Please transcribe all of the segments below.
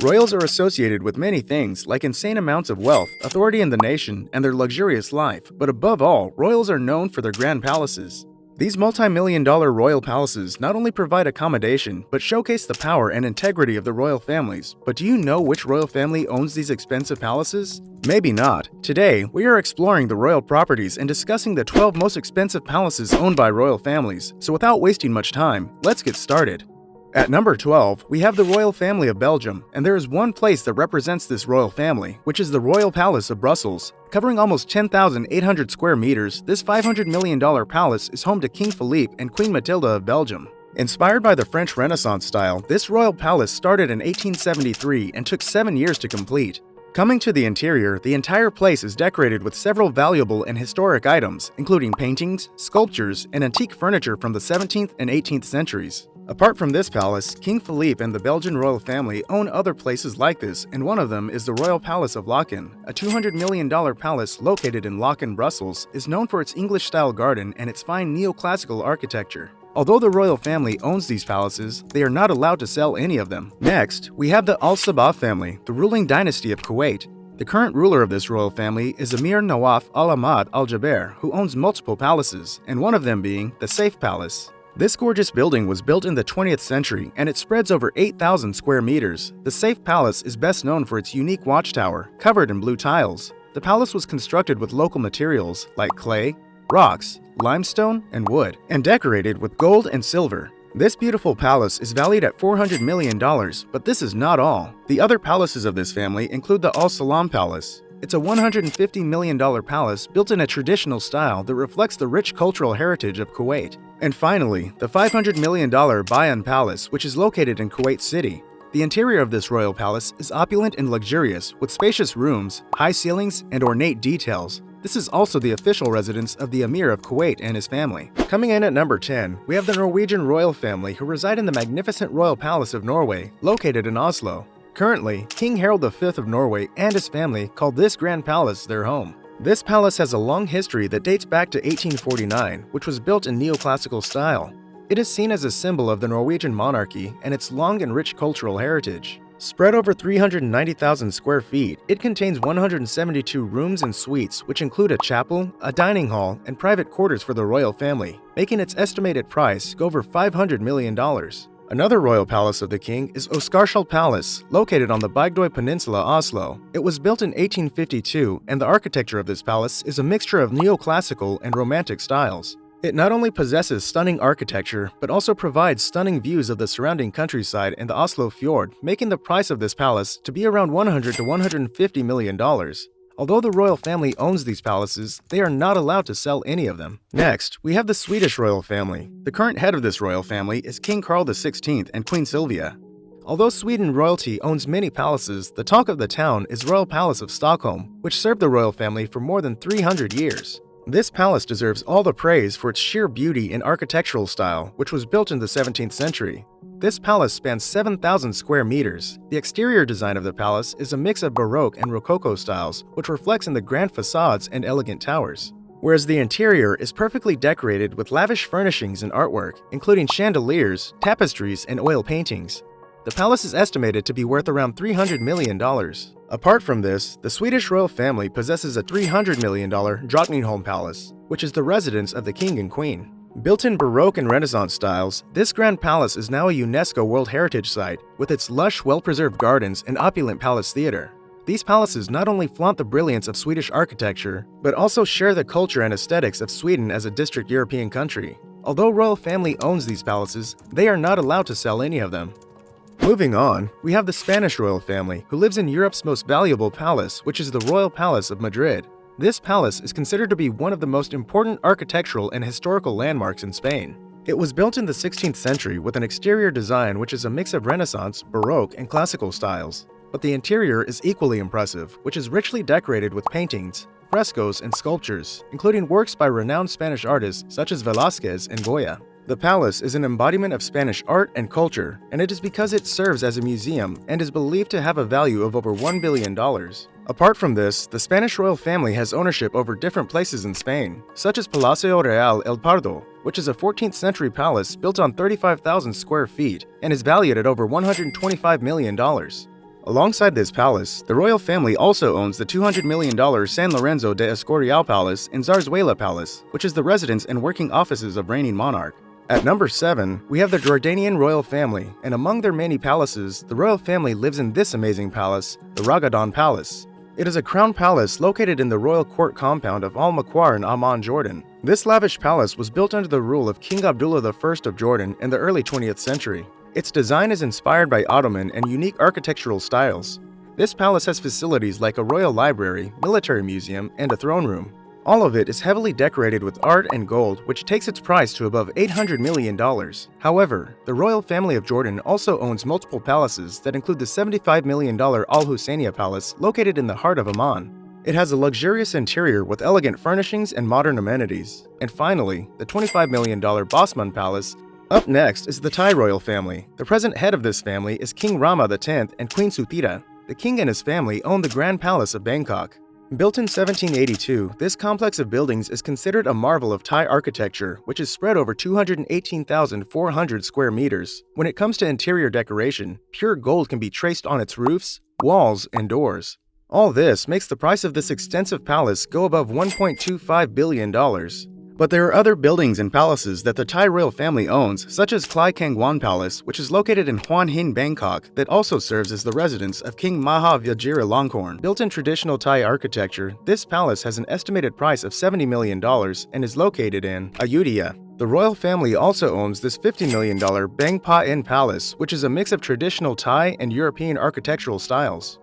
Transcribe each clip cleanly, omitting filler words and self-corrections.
Royals are associated with many things like insane amounts of wealth, authority in the nation, and their luxurious life, but above all, royals are known for their grand palaces. These multi-million-dollar royal palaces not only provide accommodation, but showcase the power and integrity of the royal families. But do you know which royal family owns these expensive palaces? Maybe not. Today, we are exploring the royal properties and discussing the 12 most expensive palaces owned by royal families. So without wasting much time, let's get started. At number 12, we have the royal family of Belgium, and there is one place that represents this royal family, which is the Royal Palace of Brussels. Covering almost 10,800 square meters, this $500 million palace is home to King Philippe and Queen Matilda of Belgium. Inspired by the French Renaissance style, this royal palace started in 1873 and took 7 years to complete. Coming to the interior, the entire place is decorated with several valuable and historic items, including paintings, sculptures, and antique furniture from the 17th and 18th centuries. Apart from this palace, King Philippe and the Belgian royal family own other places like this, and one of them is the Royal Palace of Laeken. A $200 million palace located in Laeken, Brussels, is known for its English-style garden and its fine neoclassical architecture. Although the royal family owns these palaces, they are not allowed to sell any of them. Next, we have the Al Sabah family, the ruling dynasty of Kuwait. The current ruler of this royal family is Emir Nawaf Al Ahmad Al Jaber, who owns multiple palaces, and one of them being the Saif Palace. This gorgeous building was built in the 20th century and it spreads over 8,000 square meters. The Saif Palace is best known for its unique watchtower, covered in blue tiles. The palace was constructed with local materials like clay, rocks, limestone, and wood, and decorated with gold and silver. This beautiful palace is valued at $400 million, but this is not all. The other palaces of this family include the Al Salam Palace. It's a $150 million palace built in a traditional style that reflects the rich cultural heritage of Kuwait. And finally, the $500 million Bayan Palace, which is located in Kuwait City. The interior of this royal palace is opulent and luxurious, with spacious rooms, high ceilings, and ornate details. This is also the official residence of the Emir of Kuwait and his family. Coming in at number 10, we have the Norwegian royal family who reside in the magnificent Royal Palace of Norway, located in Oslo. Currently, King Harald V of Norway and his family call this grand palace their home. This palace has a long history that dates back to 1849, which was built in neoclassical style. It is seen as a symbol of the Norwegian monarchy and its long and rich cultural heritage. Spread over 390,000 square feet, it contains 172 rooms and suites, which include a chapel, a dining hall, and private quarters for the royal family, making its estimated price go over $500 million. Another royal palace of the king is Oscarshall Palace, located on the Bygdøy Peninsula, Oslo. It was built in 1852, and the architecture of this palace is a mixture of neoclassical and romantic styles. It not only possesses stunning architecture, but also provides stunning views of the surrounding countryside and the Oslo Fjord, making the price of this palace to be around $100 to $150 million. Although the royal family owns these palaces, they are not allowed to sell any of them. Next, we have the Swedish royal family. The current head of this royal family is King Carl XVI and Queen Sylvia. Although Sweden royalty owns many palaces, the talk of the town is Royal Palace of Stockholm, which served the royal family for more than 300 years. This palace deserves all the praise for its sheer beauty and architectural style, which was built in the 17th century. This palace spans 7,000 square meters. The exterior design of the palace is a mix of Baroque and Rococo styles, which reflects in the grand facades and elegant towers. Whereas the interior is perfectly decorated with lavish furnishings and artwork, including chandeliers, tapestries, and oil paintings. The palace is estimated to be worth around $300 million. Apart from this, the Swedish royal family possesses a $300 million Drottningholm Palace, which is the residence of the king and queen. Built in Baroque and Renaissance styles, this grand palace is now a UNESCO World Heritage Site with its lush, well-preserved gardens and opulent palace theater. These palaces not only flaunt the brilliance of Swedish architecture, but also share the culture and aesthetics of Sweden as a district European country. Although royal family owns these palaces, they are not allowed to sell any of them. Moving on, we have the Spanish royal family, who lives in Europe's most valuable palace, which is the Royal Palace of Madrid. This palace is considered to be one of the most important architectural and historical landmarks in Spain. It was built in the 16th century with an exterior design which is a mix of Renaissance, Baroque, and classical styles. But the interior is equally impressive, which is richly decorated with paintings, frescoes, and sculptures, including works by renowned Spanish artists such as Velázquez and Goya. The palace is an embodiment of Spanish art and culture, and it is because it serves as a museum and is believed to have a value of over $1 billion. Apart from this, the Spanish royal family has ownership over different places in Spain, such as Palacio Real El Pardo, which is a 14th century palace built on 35,000 square feet and is valued at over $125 million. Alongside this palace, the royal family also owns the $200 million San Lorenzo de Escorial Palace in Zarzuela Palace, which is the residence and working offices of reigning monarch. At number 7, we have the Jordanian royal family, and among their many palaces, the royal family lives in this amazing palace, the Raghadan Palace. It is a crown palace located in the royal court compound of Al Makwar in Amman, Jordan. This lavish palace was built under the rule of King Abdullah I of Jordan in the early 20th century. Its design is inspired by Ottoman and unique architectural styles. This palace has facilities like a royal library, military museum, and a throne room. All of it is heavily decorated with art and gold, which takes its price to above $800 million. However, the royal family of Jordan also owns multiple palaces that include the $75 million Al Husseiniya Palace located in the heart of Amman. It has a luxurious interior with elegant furnishings and modern amenities. And finally, the $25 million Bosman Palace. Up next is the Thai royal family. The present head of this family is King Rama X and Queen Suthira. The king and his family own the Grand Palace of Bangkok. Built in 1782, this complex of buildings is considered a marvel of Thai architecture, which is spread over 218,400 square meters. When it comes to interior decoration, pure gold can be traced on its roofs, walls, and doors. All this makes the price of this extensive palace go above $1.25 billion. But there are other buildings and palaces that the Thai royal family owns, such as Klai Kangwan Palace, which is located in Huan Hin, Bangkok, that also serves as the residence of King Maha Vajiralongkorn. Built in traditional Thai architecture, this palace has an estimated price of $70 million and is located in Ayutthaya. The royal family also owns this $50 million Bang Pa In Palace, which is a mix of traditional Thai and European architectural styles.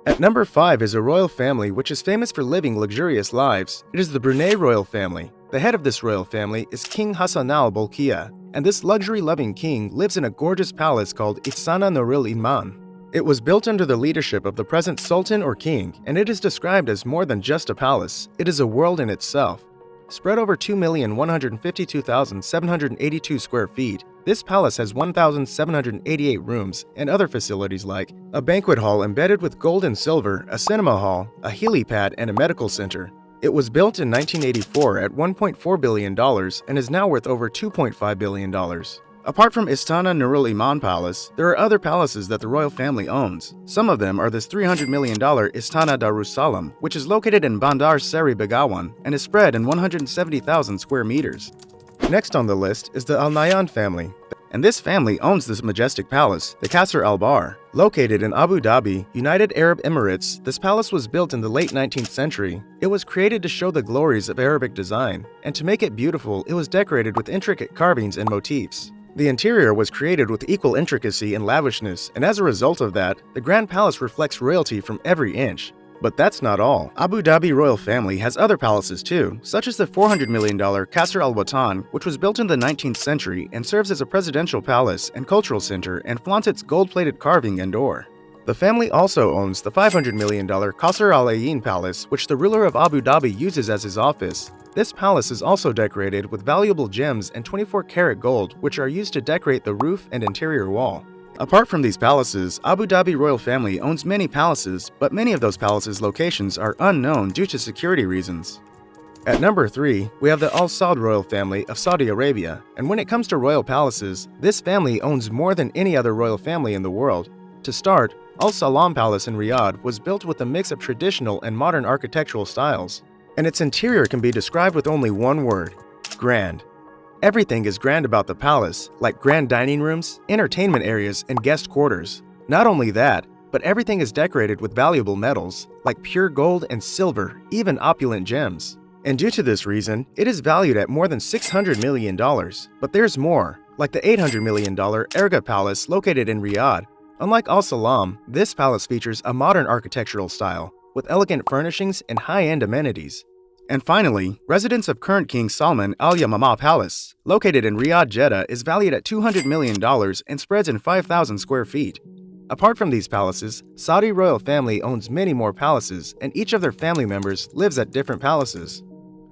At number 5 is a royal family which is famous for living luxurious lives. It is the Brunei royal family. The head of this royal family is King Hassan al-Bolkiah, and this luxury-loving king lives in a gorgeous palace called Istana Nurul Iman. It was built under the leadership of the present sultan or king, and it is described as more than just a palace. It is a world in itself. Spread over 2,152,782 square feet, this palace has 1,788 rooms and other facilities like a banquet hall embedded with gold and silver, a cinema hall, a helipad, and a medical center. It was built in 1984 at $1.4 billion and is now worth over $2.5 billion. Apart from Istana Nurul Iman Palace, there are other palaces that the royal family owns. Some of them are this $300 million Istana Darussalam, which is located in Bandar Seri Begawan and is spread in 170,000 square meters. Next on the list is the Al Nahyan family, and this family owns this majestic palace, the Qasr Al Bar. Located in Abu Dhabi, United Arab Emirates, this palace was built in the late 19th century. It was created to show the glories of Arabic design, and to make it beautiful, it was decorated with intricate carvings and motifs. The interior was created with equal intricacy and lavishness, and as a result of that, the Grand Palace reflects royalty from every inch. But that's not all. Abu Dhabi royal family has other palaces too, such as the $400 million Qasr Al Watan, which was built in the 19th century and serves as a presidential palace and cultural center and flaunts its gold-plated carving and door. The family also owns the $500 million Qasr Al Ain Palace, which the ruler of Abu Dhabi uses as his office. This palace is also decorated with valuable gems and 24-karat gold, which are used to decorate the roof and interior wall. Apart from these palaces, Abu Dhabi royal family owns many palaces, but many of those palaces' locations are unknown due to security reasons. At number 3, we have the Al Saud royal family of Saudi Arabia, and when it comes to royal palaces, this family owns more than any other royal family in the world. To start, Al Salam Palace in Riyadh was built with a mix of traditional and modern architectural styles, and its interior can be described with only one word: grand. Everything is grand about the palace, like grand dining rooms, entertainment areas, and guest quarters. Not only that, but everything is decorated with valuable metals, like pure gold and silver, even opulent gems. And due to this reason, it is valued at more than $600 million. But there's more, like the $800 million Erga Palace located in Riyadh. Unlike Al Salam, this palace features a modern architectural style, with elegant furnishings and high-end amenities. And finally, residence of current King Salman Al Yamama Palace, located in Riyadh, Jeddah, is valued at $200 million and spreads in 5,000 square feet. Apart from these palaces, Saudi royal family owns many more palaces, and each of their family members lives at different palaces.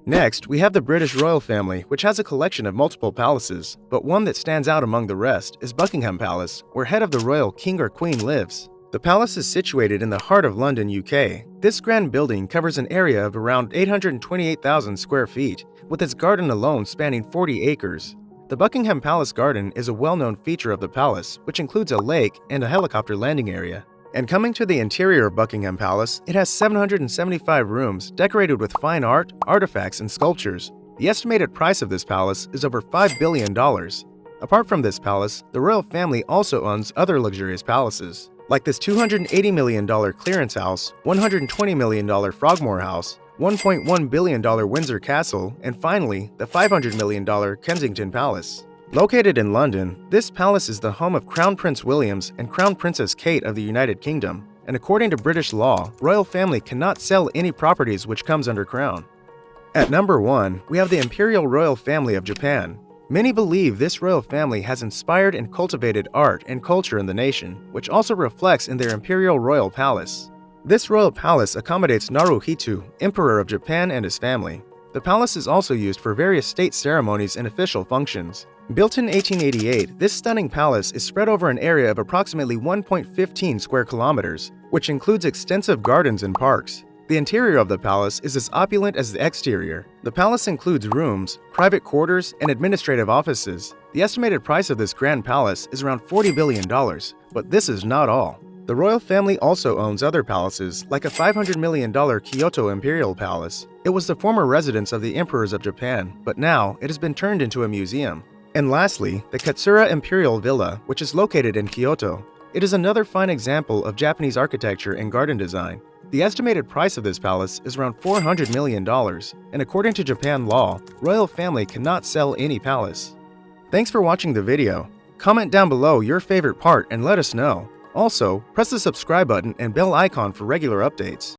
Next, we have the British royal family, which has a collection of multiple palaces, but one that stands out among the rest is Buckingham Palace, where head of the royal king or queen lives. The palace is situated in the heart of London, UK. This grand building covers an area of around 828,000 square feet, with its garden alone spanning 40 acres. The Buckingham Palace Garden is a well-known feature of the palace, which includes a lake and a helicopter landing area. And coming to the interior of Buckingham Palace, it has 775 rooms decorated with fine art, artifacts, and sculptures. The estimated price of this palace is over $5 billion. Apart from this palace, the royal family also owns other luxurious palaces, like this $280 million clearance house, $120 million Frogmore House, $1.1 billion Windsor Castle, and finally, the $500 million Kensington Palace. Located in London, this palace is the home of Crown Prince Williams and Crown Princess Kate of the United Kingdom, and according to British law, royal family cannot sell any properties which comes under crown. At number 1, we have the Imperial Royal Family of Japan. Many believe this royal family has inspired and cultivated art and culture in the nation, which also reflects in their Imperial Royal Palace. This royal palace accommodates Naruhito, Emperor of Japan, and his family. The palace is also used for various state ceremonies and official functions. Built in 1888, this stunning palace is spread over an area of approximately 1.15 square kilometers, which includes extensive gardens and parks. The interior of the palace is as opulent as the exterior. The palace includes rooms, private quarters, and administrative offices. The estimated price of this grand palace is around $40 billion, but this is not all. The royal family also owns other palaces, like a $500 million Kyoto Imperial Palace. It was the former residence of the emperors of Japan, but now it has been turned into a museum. And lastly, the Katsura Imperial Villa, which is located in Kyoto. It is another fine example of Japanese architecture and garden design. The estimated price of this palace is around $400 million, and according to Japan law, royal family cannot sell any palace. Thanks for watching the video. Comment down below your favorite part and let us know. Also, press the subscribe button and bell icon for regular updates.